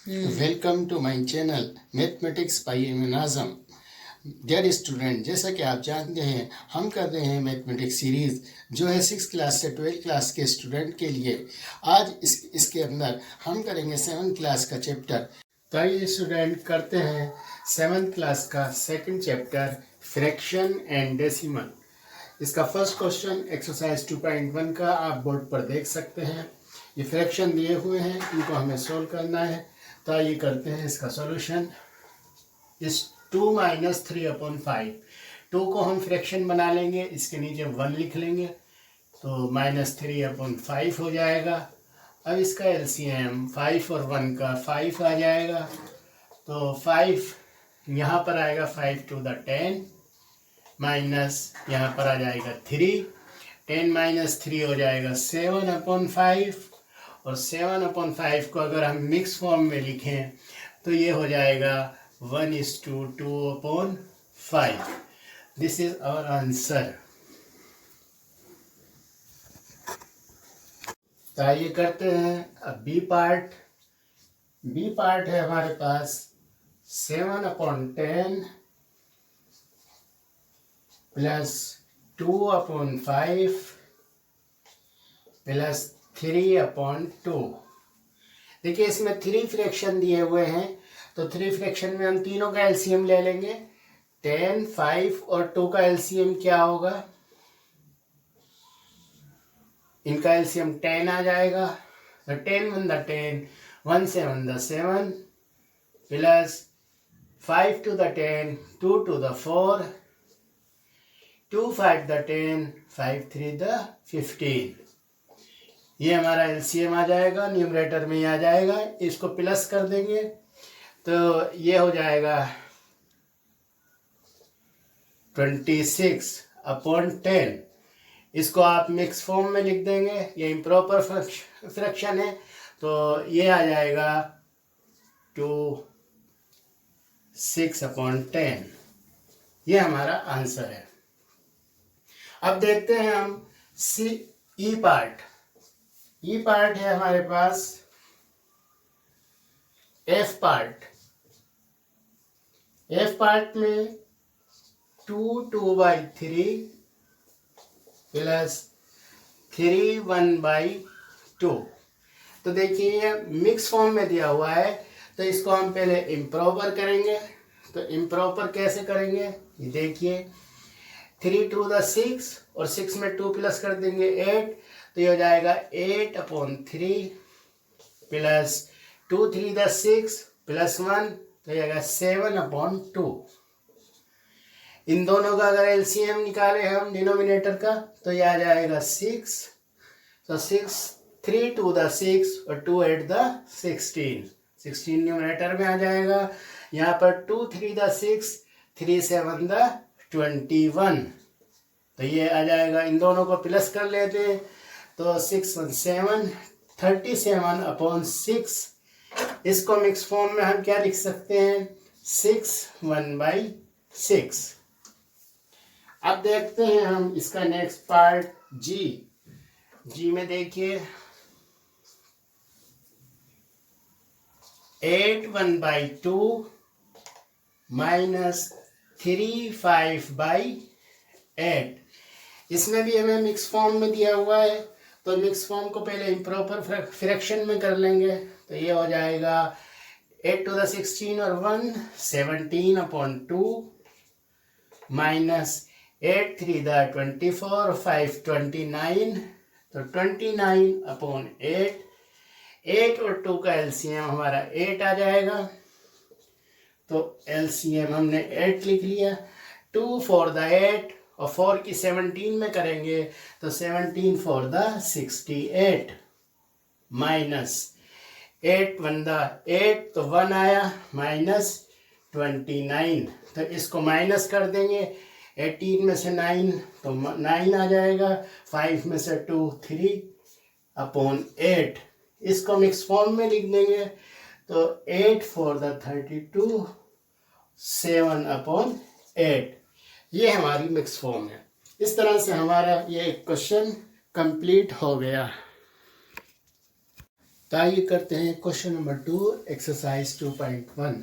Welcome to my channel mathematics by Ibn Azam. Dear student, जैसा कि आप जानते हैं हम कर रहे हैं मैथमेटिक्स सीरीज़ जो है 6 क्लास से 12 क्लास के स्टूडेंट के लिए। आज इसके अंदर हम करेंगे 7th क्लास का चैप्टर। तो आइए स्टूडेंट करते हैं 7th क्लास का second chapter fraction and decimal. इसका फर्स्ट क्वेश्चन एक्सरसाइज 2.1 का आप बोर्ड पर देख सकते हैं। ये फ्रैक्शन दिए हुए हैं, इनको हमें सोल्व करना है। तो आइए करते हैं इसका सॉल्यूशन। इस 2 - 3/5 2 को हम फ्रैक्शन बना लेंगे, इसके नीचे 1 लिख लेंगे तो -3/5 हो जाएगा। अब इसका एलसीएम 5 और 1 का 5 आ जाएगा, तो 5 यहाँ पर आएगा 5 to the 10 माइनस यहाँ पर आ जाएगा 3, 10 - 3 हो जाएगा 7/5 और 7/5 को अगर हम मिक्स फॉर्म में लिखें तो ये हो जाएगा 1:2/5। This is our answer. तो आइए करते हैं अब बी पार्ट। बी पार्ट है हमारे पास 7/10 प्लस 2/5 प्लस 3/2। देखिए इसमें 3 फ्रैक्शन दिए हुए हैं, तो 3 फ्रैक्शन में हम तीनों का एलसीएम ले लेंगे। 10, 5 और 2 का एलसीएम क्या होगा? इनका एलसीएम 10 आ जाएगा। तो 10 × 10, 1 7 × 7 plus 5 to the 10, 2 to the 4, 2 5 the 10, 5 3 the 15। ये हमारा एलसीएम आ जाएगा, न्यूमरेटर में ही आ जाएगा। इसको प्लस कर देंगे तो ये हो जाएगा 26/10। इसको आप मिक्स फॉर्म में लिख देंगे, ये इम्प्रॉपर फ्रैक्शन है तो ये आ जाएगा 6/10। ये हमारा आंसर है। अब देखते हैं हम ई पार्ट। ई पार्ट है हमारे पास एफ पार्ट। एफ पार्ट में 2/3 प्लस 3/1/2। तो देखिए ये मिक्स फॉर्म में दिया हुआ है, तो इसको हम पहले इम्प्रॉपर करेंगे। तो इम्प्रॉपर कैसे करेंगे ये देखिए, 3 to the 6 और 6 में 2 प्लस कर देंगे 8, तो ये हो जाएगा 8/3 प्लस 2 3 the 6 प्लस 1 तो ये आएगा 7/2। इन दोनों का अगर एलसीएम निकाले हम डिनोमिनेटर का तो ये आ जाएगा 6। तो 6 3 to the 6 और 2 8 the 16 न्यूमरेटर में आ जाएगा। यहाँ पर 2 3 the 6, 3 7 the 21, तो ये आ जाएगा। इन दोनों को प्लस कर लेते हैं तो 6 1 7, 37/6। इसको मिक्स फॉर्म में हम क्या लिख सकते हैं? 6/1/6। अब देखते हैं हम इसका नेक्स्ट पार्ट जी में देखिए 8/1/2 माइनस 3/5/8। इसमें भी हमें मिक्स फॉर्म में दिया हुआ है, तो मिक्स फॉर्म को पहले इम्प्रॉपर फ्रैक्शन में कर लेंगे। तो ये हो जाएगा 8 to the 16 और 1 17/2 माइनस 8 3 the 24, 5 29, तो 29/8। 8 और 2 का एलसीएम हमारा 8 आ जाएगा, तो एलसीएम हमने 8 लिख लिया। 2 4 the 8 और 4 की 17 में करेंगे तो 17 4 the 68 माइनस 8 1 the 8 तो 1 आया माइनस 29, तो इसको माइनस कर देंगे। 18 में से 9 तो 9 आ जाएगा। 5 में से 2 3/8। इसको मिक्स फॉर्म में लिख देंगे तो 8 4 the 32 7/8। ये हमारी मिक्स फॉर्म है। इस तरह से हमारा ये क्वेश्चन कंप्लीट हो गया। तो आइए करते हैं क्वेश्चन नंबर 2 एक्सरसाइज 2.1।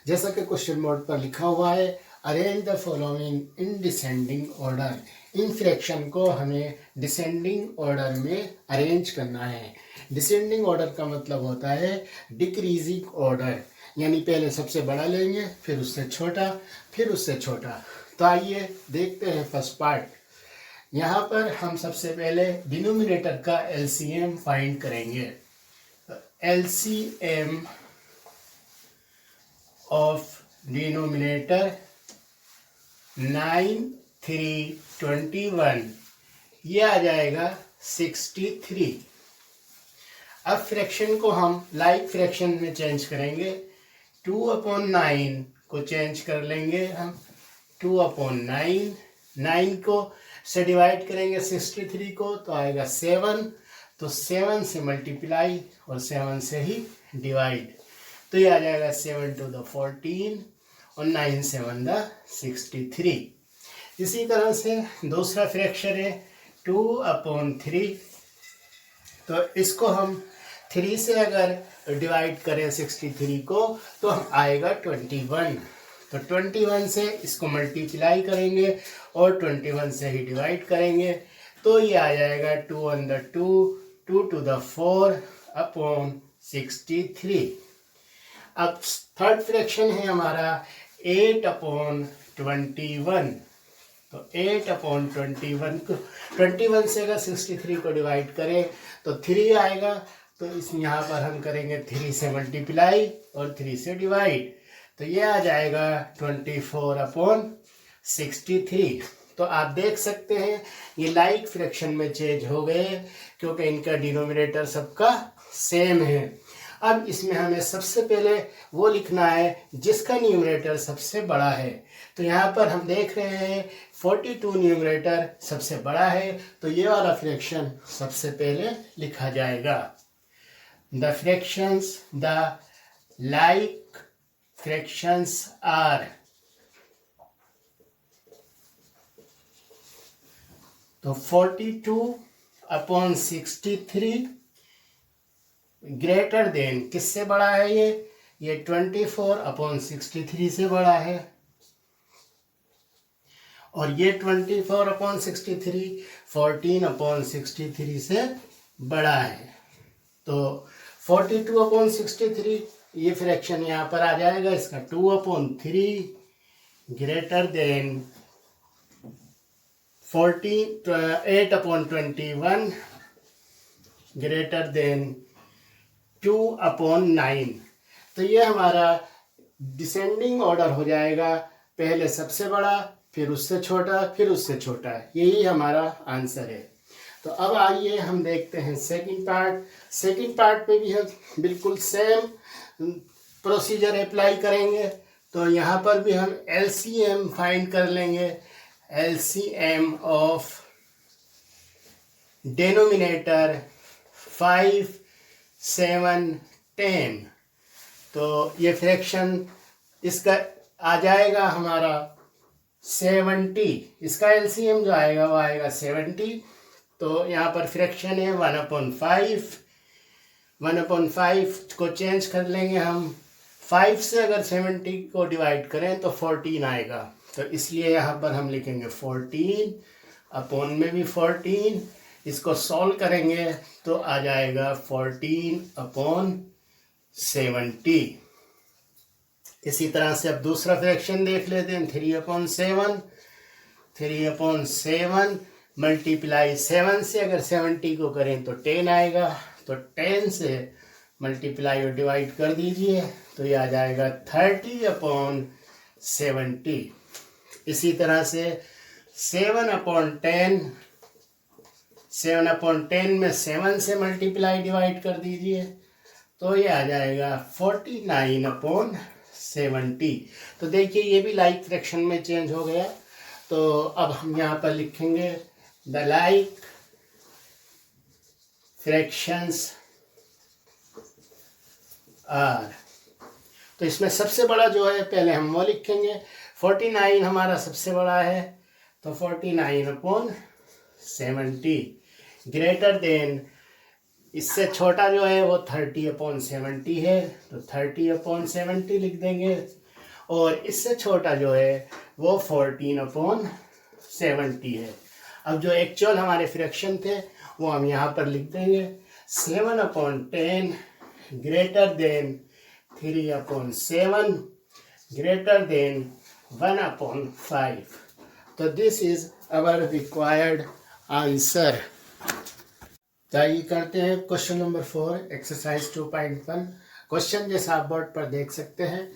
जैसा कि क्वेश्चन बोर्ड पर लिखा हुआ है, arrange the following in descending order. In fraction को हमें डिसेंडिंग ऑर्डर में अरेंज करना है। डिसेंडिंग ऑर्डर का मतलब होता है डिक्रीजिंग ऑर्डर, यानी पहले सबसे बड़ा लेंगे, फिर उससे छोटा, फिर उससे छोटा। तो आइए देखते हैं फर्स्ट पार्ट। यहाँ पर हम सबसे पहले डिनोमिनेटर का एलसीएम फाइंड करेंगे। LCM ऑफ डिनोमिनेटर 9, 3, 21, ये आ जाएगा 63। अब फ्रैक्शन को हम लाइक फ्रैक्शन में चेंज करेंगे। 2/9 को चेंज कर लेंगे हम 2/9। 9 को से डिवाइड करेंगे 63 को तो आएगा 7। तो 7 से मल्टीप्लाई और 7 से ही डिवाइड, तो ये आ जाएगा 7 to the 14 और 9 7 the 63। इसी तरह से दूसरा फ्रैक्शन है 2/3। तो इसको हम 3 से अगर डिवाइड करें 63 को तो हम आएगा 21। तो 21 से इसको मल्टीप्लाई करेंगे और 21 से ही डिवाइड करेंगे, तो ये आ जाएगा 2 to the 4/63। अब थर्ड फ्रैक्शन है हमारा 8/21। तो 8/21 को 21 से अगर 63 को डिवाइड करें तो 3 आएगा। तो इस यहाँ पर हम करेंगे 3 से मल्टीप्लाई और 3 से डिवाइड, तो ये आ जाएगा 24/63। तो आप देख सकते हैं ये लाइक फ्रैक्शन में चेंज हो गए क्योंकि इनका डिनोमिनेटर सबका सेम है। अब इसमें हमें सबसे पहले वो लिखना है जिसका न्यूमरेटर सबसे बड़ा है। तो यहाँ पर हम देख रहे हैं 42 न्यूमरेटर सबसे बड़ा है, तो ये वाला फ्रैक्शन सबसे पहले लिखा जाएगा। The fractions the like fractions are, तो 42/63 ग्रेटर देन किससे बड़ा है? ये 24/63 से बड़ा है, और ये 24/63 14/63 से बड़ा है। तो 42/63 ये फ्रैक्शन यहाँ पर आ जाएगा, इसका 2/3 ग्रेटर देन 8/21 ग्रेटर देन 2/9। तो ये हमारा डिसेंडिंग ऑर्डर हो जाएगा, पहले सबसे बड़ा, फिर उससे छोटा, फिर उससे छोटा। यही हमारा आंसर है। तो अब आइए हम देखते हैं सेकंड पार्ट। सेकंड पार्ट पे भी हम बिल्कुल सेम प्रोसीजर अप्लाई करेंगे। तो यहाँ पर भी हम LCM फाइंड कर लेंगे। LCM of denominator 5, 7, 10। तो ये फ्रैक्शन इसका आ जाएगा हमारा 70। इसका LCM जो आएगा वो आएगा 70। तो यहाँ पर फ्रैक्शन है 1/5। 1/5 को चेंज कर लेंगे हम। 5 से अगर 70 को डिवाइड करें तो 14 आएगा, तो इसलिए यहाँ पर हम लिखेंगे 14 अपॉन में भी 14। इसको सॉल्व करेंगे तो आ जाएगा 14/70। इसी तरह से अब दूसरा फ्रैक्शन देख लेते हैं 3/7। 3/7 मल्टीप्लाई 7 से अगर 70 को करें तो 10 आएगा, तो 10 से मल्टीप्लाई और डिवाइड कर दीजिए तो ये आ जाएगा 30/70। इसी तरह से 7/10 में 7 से मल्टीप्लाई डिवाइड कर दीजिए तो ये आ जाएगा 49/70। तो देखिए ये भी लाइक फ्रैक्शन में चेंज हो गया। तो अब हम यहाँ पर लिखेंगे द लाइक फ्रैक्शंस आर। तो इसमें सबसे बड़ा जो है पहले हम वो लिखेंगे। 49 हमारा सबसे बड़ा है, तो 49/70 ग्रेटर देन इससे छोटा जो है वो 30/70 है, तो 30/70 लिख देंगे। और इससे छोटा जो है वो 14/70 है। अब जो एक्चुअल हमारे फ्रैक्शन थे वो हम यहाँ पर लिख देंगे। 7/10 ग्रेटर देन 3/7 ग्रेटर देन 1/5। तो this is our required answer. चाहिए करते हैं क्वेश्चन नंबर 4 एक्सरसाइज 2.1। क्वेश्चन जैसा आप बोर्ड पर देख सकते हैं,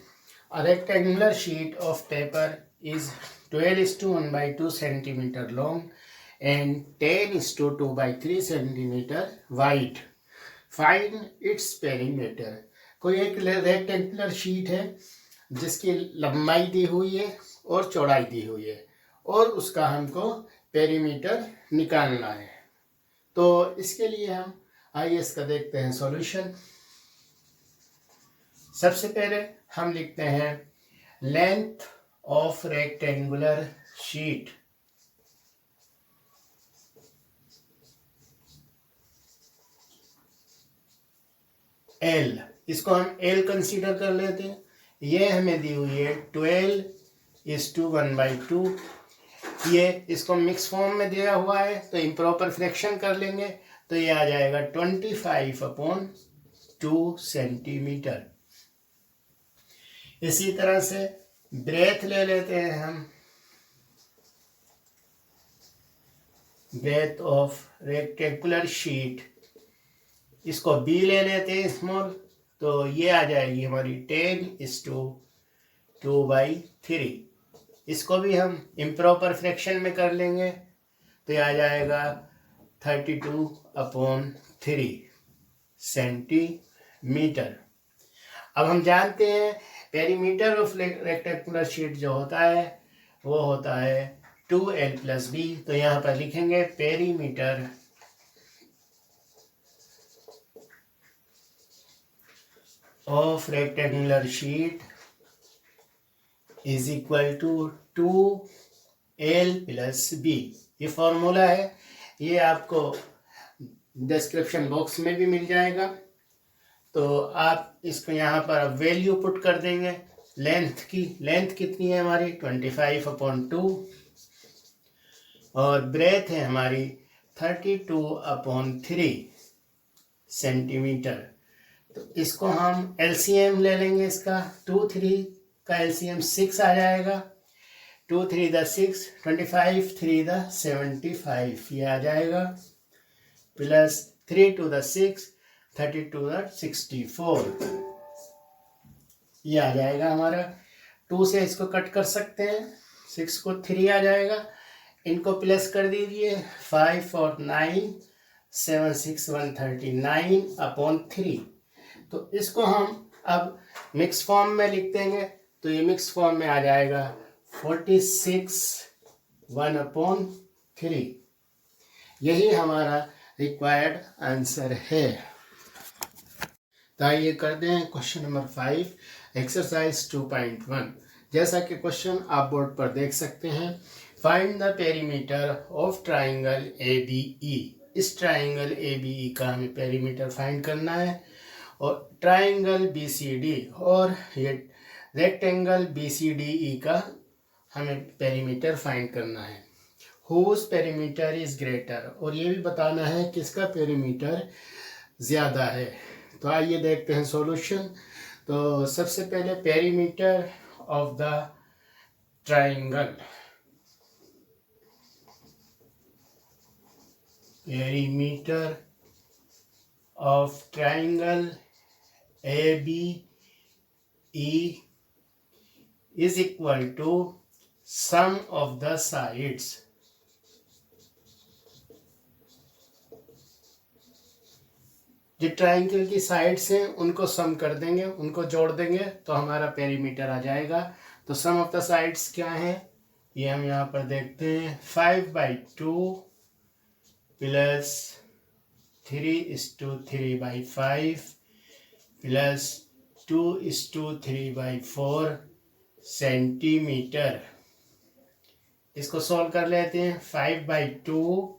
a rectangular sheet of paper is 12:1/2 centimetre long and 10:2/3 centimetre wide. Find its perimeter. कोई एक रेक्टेंगुलर शीट है जिसकी लंबाई दी हुई है और चौड़ाई दी हुई है, और उसका हमको पेरीमीटर निकालना है। तो इसके लिए हम आइए इसका देखते हैं सॉल्यूशन। सबसे पहले हम लिखते हैं length of rectangular sheet L। इसको हम L कंसीडर कर लेते हैं। ये हमें दी हुई है 12:1/2। ये इसको मिक्स फॉर्म में दिया हुआ है तो इम्प्रॉपर फ्रैक्शन कर लेंगे, तो ये आ जाएगा 25/2 सेंटीमीटर। इसी तरह से ब्रेथ ले लेते हैं हम। ब्रेथ ऑफ रेक्टेंगुलर शीट, इसको B ले लेते हैं स्मॉल, तो ये आ जाएगी हमारी 10:2/3। इसको भी हम इम्प्रॉपर फ्रैक्शन में कर लेंगे, तो ये आ जाएगा 32/3 सेंटीमीटर। अब हम जानते हैं पेरीमीटर ऑफ रेक्टेंगुलर शीट जो होता है वो होता है 2L+B। तो यहाँ पर लिखेंगे perimeter of rectangular sheet is equal to 2L+B। ये फॉर्मूला है, ये आपको डिस्क्रिप्शन बॉक्स में भी मिल जाएगा। तो आप इसको यहाँ पर वैल्यू पुट कर देंगे लेंथ की। लेंथ कितनी है हमारी 25/2, और ब्रेथ है हमारी 32/3 सेंटीमीटर। तो इसको हम LCM ले लेंगे इसका। 2 3 का LCM 6 आ जाएगा। 2 3 6, 25 3 75 ये आ जाएगा, प्लस 3 2 6, 32 64 ये आ जाएगा हमारा। 2 से इसको कट कर सकते हैं, 6 को 3 आ जाएगा, इनको प्लस कर दीजिए। 5 और 9 7 6 139/3। तो इसको हम अब मिक्स फॉर्म में लिख देंगे, तो ये मिक्स फॉर्म में आ जाएगा 46/1/3। यही हमारा रिक्वायर्ड आंसर है। तो आइए करते हैं क्वेश्चन नंबर 5 एक्सरसाइज 2.1। जैसा कि क्वेश्चन आप बोर्ड पर देख सकते हैं, find the perimeter of triangle ABE। इस ट्राइंगल ABE का हमें पेरीमीटर फाइंड करना है, और ट्राइंगल BCD और ये रेक्टेंगल BCDE का हमें पेरीमीटर फाइंड करना है। हुज पेरीमीटर इज ग्रेटर, और ये भी बताना है किसका पेरीमीटर ज़्यादा है। तो आइए देखते हैं सॉल्यूशन। तो सबसे पहले perimeter of the triangle, perimeter of triangle ABE is equal to sum of the sides। जो ट्राइंगल की साइड्स हैं उनको सम कर देंगे, उनको जोड़ देंगे तो हमारा पेरीमीटर आ जाएगा। तो सम ऑफ द साइड्स क्या है ये हम यहाँ पर देखते हैं। 5/2 प्लस 3:3/5 प्लस 2:3/4 सेंटीमीटर। इसको सॉल्व कर लेते हैं। 5/2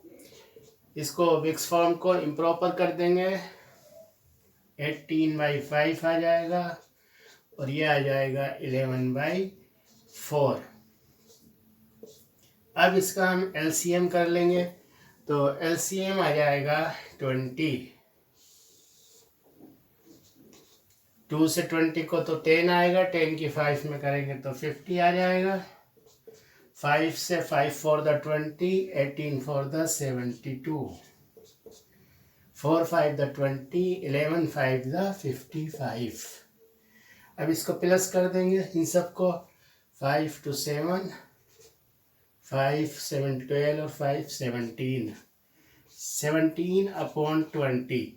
इसको मिक्स फॉर्म को इम्प्रॉपर कर देंगे, 18/5 आ जाएगा और ये आ जाएगा 11/4। अब इसका हम एलसीएम कर लेंगे, तो एलसीएम आ जाएगा 20। 2 से 20 को तो 10 आएगा, 10 की 5 में करेंगे तो 50 आ जाएगा। 5 से 5 for the 20, 18 for the 72, 4 5 the 20, 11 5 the 55। अब इसको प्लस कर देंगे इन सबको, 5 to 7, 5 7 12 और 5 17, 17/20।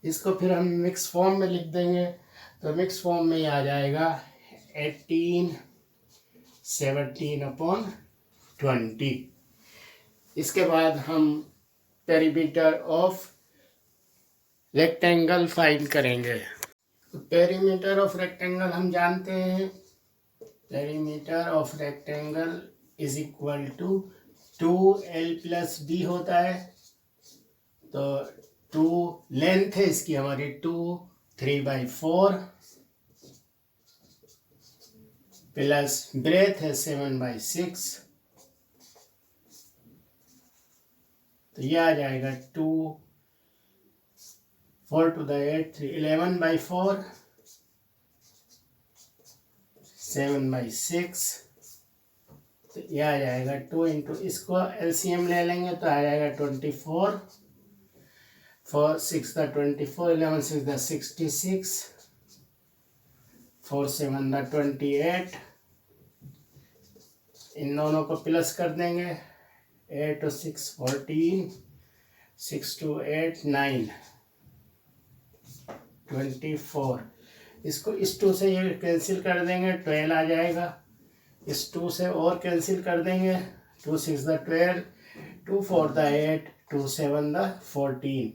इसको फिर हम मिक्स फॉर्म में लिख देंगे, तो मिक्स फॉर्म में आ जाएगा 18 17/20। इसके बाद हम पेरीमीटर ऑफ रेक्टेंगल फाइंड करेंगे। तो पेरीमीटर ऑफ रेक्टेंगल हम जानते हैं, perimeter of rectangle is equal to 2l+b होता है। तो 2 लेंथ है इसकी हमारी 2, 3/4 प्लस ब्रेथ है 7/6, तो यह आ जाएगा 2 4 to the 8 3 11/4 7/6, तो यह आ जाएगा 2 इंटू, इसको एलसीएम ले लेंगे तो आ जाएगा 24, 4 6 the 24, 11 6 the 66, 4 7 the 28। इन दोनों को प्लस कर देंगे, 8 to 6 14, 6 to 8 9, 24। इसको इस 2 से ये कैंसिल कर देंगे, 12 आ जाएगा। इस 2 से और कैंसिल कर देंगे, 2 6 the 12, 2 4 the 8, 2 7 the 14,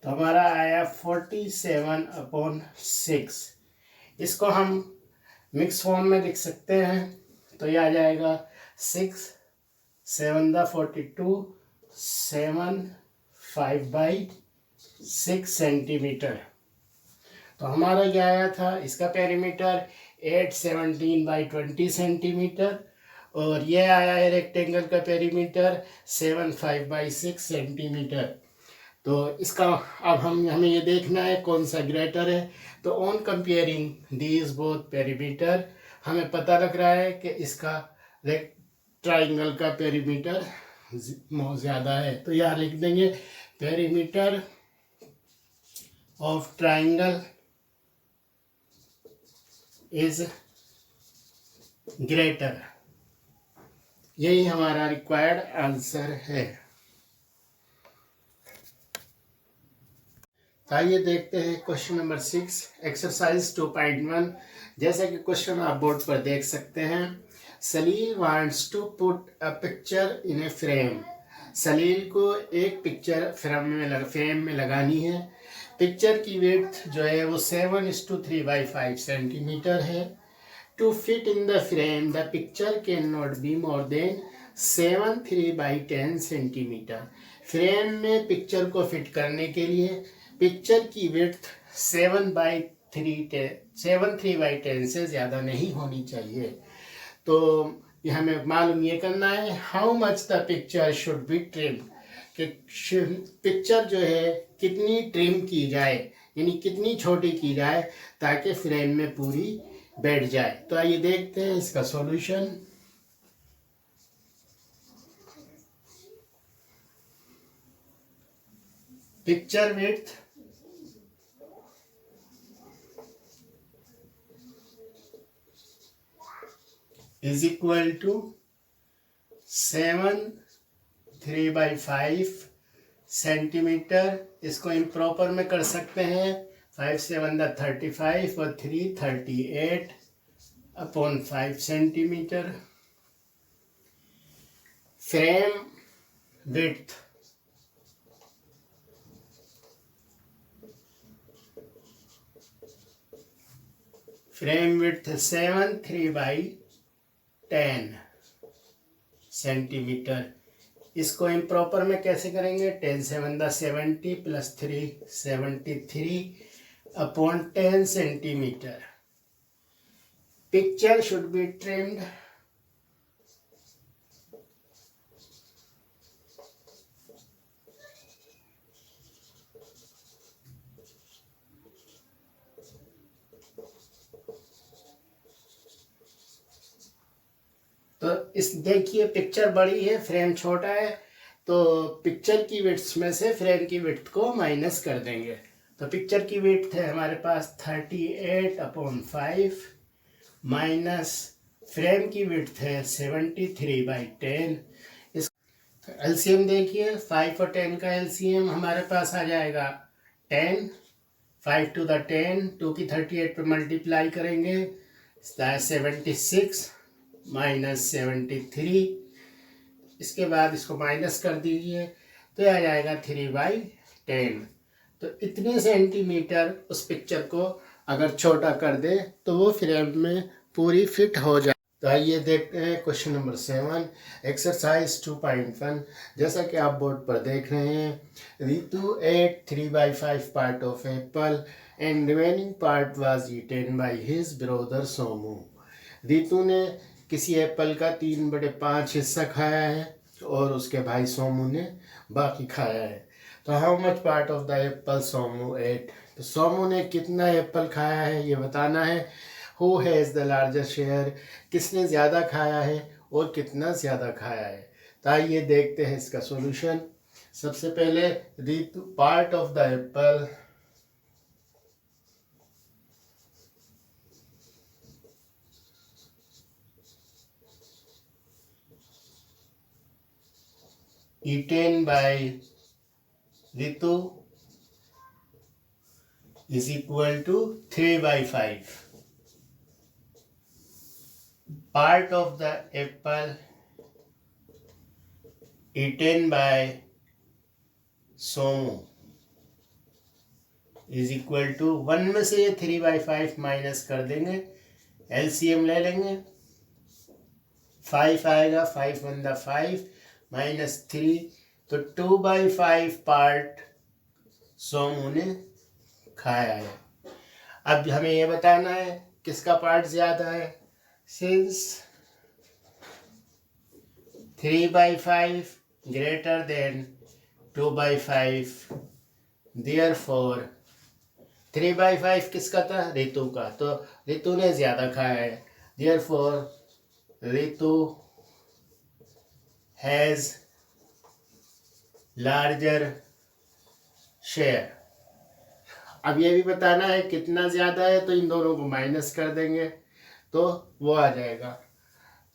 तो हमारा आया 47/6। इसको हम मिक्स फॉर्म में लिख सकते हैं, तो ये आ जाएगा 6 7 the 42, 7 5/6 सेंटीमीटर। तो हमारा क्या आया था, इसका पेरीमीटर 8 17/20 सेंटीमीटर, और ये आया है रेक्टेंगल का पेरीमीटर 7 5/6 सेंटीमीटर। तो इसका अब हमें ये देखना है कौन सा ग्रेटर है। तो on comparing these both perimeter हमें पता लग रहा है कि इसका ट्राइंगल का पेरीमीटर ज़्यादा है। तो यहाँ लिख देंगे perimeter of triangle is greater, यही हमारा रिक्वायर्ड आंसर है। आइए देखते हैं क्वेश्चन नंबर 6, एक्सरसाइज 2.1। जैसा कि क्वेश्चन आप बोर्ड पर देख सकते हैं, Salil wants to put a picture in a frame. Salil को एक पिक्चर फ्रेम में लगानी है। पिक्चर की विड्थ जो है वो 7:3/5 सेंटीमीटर है। To fit in the frame the picture can not be more than 7/3/10 centimetre. Frame में पिक्चर को फिट करने के लिए पिक्चर की विड्थ 7/3/10 से ज़्यादा नहीं होनी चाहिए। तो ये हमें मालूम ये करना है how much the picture should be trim, कि पिक्चर जो है कितनी ट्रिम की जाए, यानी कितनी छोटी की जाए ताकि फ्रेम में पूरी बैठ जाए। तो आइए देखते हैं इसका solution. Picture width is equal to 7/3/5 centimetre. इसको इम्प्रॉपर में कर सकते हैं, 5 7 35 और 3 38/5 centimetre. Frame width frame width 7/3/10 centimetre. इसको इम्प्रॉपर में कैसे करेंगे? 10 7 the 70 plus 3 73 upon 10 centimetre. Picture should be trimmed. तो इस देखिए पिक्चर बड़ी है, फ्रेम छोटा है, तो पिक्चर की विड्थ में से फ्रेम की विड्थ को माइनस कर देंगे. तो पिक्चर की विड्थ है हमारे पास 38/5 माइनस फ्रेम की विड्थ है 73/10. इस एलसीएम देखिए, 5 और 10 का एलसीएम हमारे पास आ जाएगा 10. 5 to the 10, 2 की 38 पे मल्टीप्लाई करेंगे, 76 माइनस 73. इसके बाद इसको माइनस कर दीजिए तो आ जाएगा 3/10. तो इतने सेंटीमीटर उस पिक्चर को अगर छोटा कर दे तो वो फ्रेम में पूरी फिट हो जाए. तो आइए देखते हैं क्वेश्चन नंबर 7, एक्सरसाइज 2.1. जैसा कि आप बोर्ड पर देख रहे हैं, Ritu ate 3/5 part of apple and remaining part was eaten by his brother Somu. Ritu ने किसी एप्पल का 3/5 हिस्सा खाया है और उसके भाई सोमू ने बाकी खाया है. तो how much part of the apple Somu ate. तो सोमू ने कितना एप्पल खाया है ये बताना है. Who has the largest share, किसने ज़्यादा खाया है और कितना ज़्यादा खाया है. तो आइए देखते हैं इसका सॉल्यूशन. सबसे पहले Ritu part of the Apple eaten by Ritu is equal to 3/5. Part of the apple eaten by Somu is equal to 1 में से 3/5 माइनस कर देंगे, एलसीएम ले लेंगे, 5 आएगा, 5 1 द 5 माइनस 3, तो 2/5 पार्ट सोमू ने खाया है. अब हमें ये बताना है किसका पार्ट ज़्यादा है. सिंस 3/5 ग्रेटर देन 2/5, देयरफॉर 3/5 किसका था? रितु का. तो रितु ने ज़्यादा खाया है, therefore Ritu has larger share. अब ये भी बताना है कितना ज़्यादा है, तो इन दोनों को माइनस कर देंगे तो वो आ जाएगा.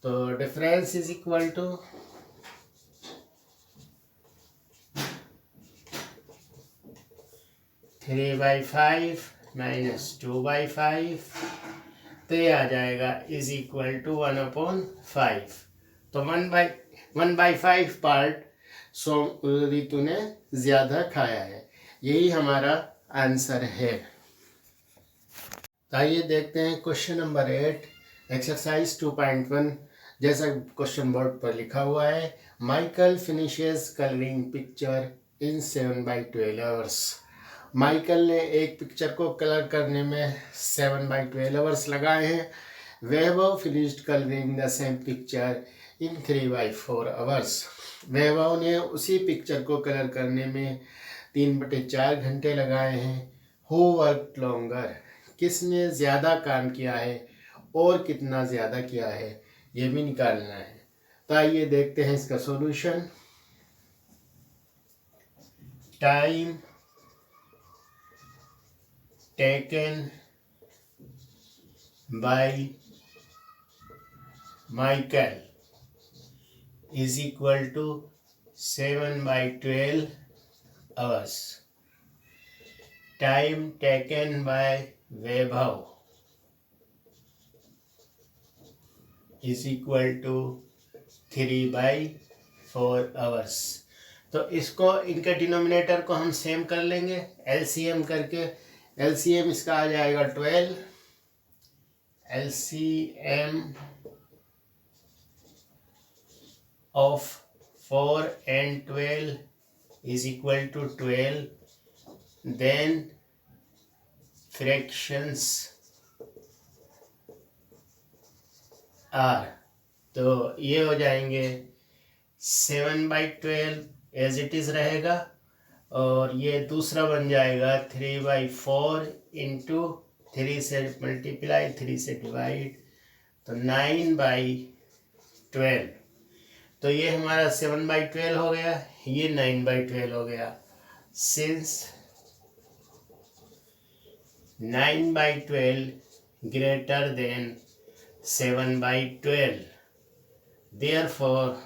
तो difference is equal to 3/5 minus 2/5, तो ये आ जाएगा इज इक्वल टू 1/5. तो 1/5 पार्ट रितु ने ज़्यादा खाया है. यही हमारा आंसर है. आइए देखते हैं क्वेश्चन नंबर 8, एक्सरसाइज 2.1. जैसा क्वेश्चन बोर्ड पर लिखा हुआ है, Michael finishes colouring picture in 7/12 hours. Michael ने एक पिक्चर को कलर करने में 7/12 आवर्स लगाए हैं. Vaibhav finished colouring the same picture in 3/4 hours. Vaibhav ने उसी पिक्चर को कलर करने में 3/4 घंटे लगाए हैं. हु वर्क लॉन्गर, किसने ज़्यादा काम किया है और कितना ज़्यादा किया है ये भी निकालना है. तो आइए देखते हैं इसका solution. Time taken by Michael is equal to 7/12 hours. Time taken by Vaibhav is equal to 3/4 hours. तो इसको इनके डिनोमिनेटर को हम सेम कर लेंगे एलसीएम करके. एलसीएम इसका आ जाएगा 12. LCM of 4 and 12 is equal to 12. Then fractions are, तो ये हो जाएंगे 7/12 एज इट इज रहेगा, और ये दूसरा बन जाएगा 3/4 इंटू 3 से मल्टीप्लाई 3 से डिवाइड, तो 9/12। तो ये हमारा 7/12 हो गया, ये 9/12 हो गया। Since 9/12 greater than 7/12, therefore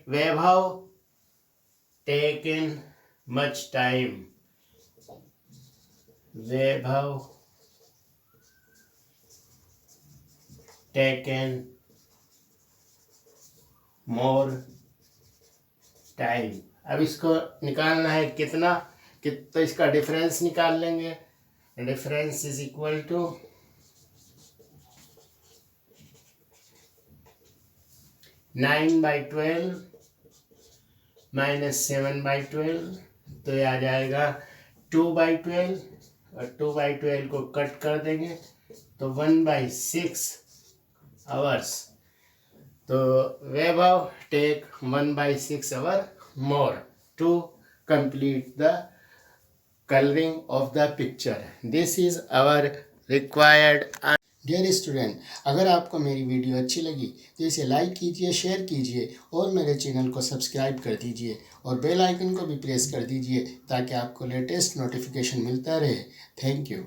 Vaibhav taken much time. Vaibhav taken more time. अब इसको निकालना है कितना, तो इसका डिफरेंस निकाल लेंगे। Difference is equal to 9/12 minus 7/12, तो ये आ जाएगा 2/12, और 2/12 को कट कर देंगे तो 1/6 आवर्स। तो Vaibhav take 1/6 hour more to complete the coloring of the picture. This is our required. Dear student, अगर आपको मेरी वीडियो अच्छी लगी तो इसे लाइक कीजिए, शेयर कीजिए और मेरे चैनल को सब्सक्राइब कर दीजिए और बेल आइकन को भी प्रेस कर दीजिए ताकि आपको लेटेस्ट नोटिफिकेशन मिलता रहे। Thank you.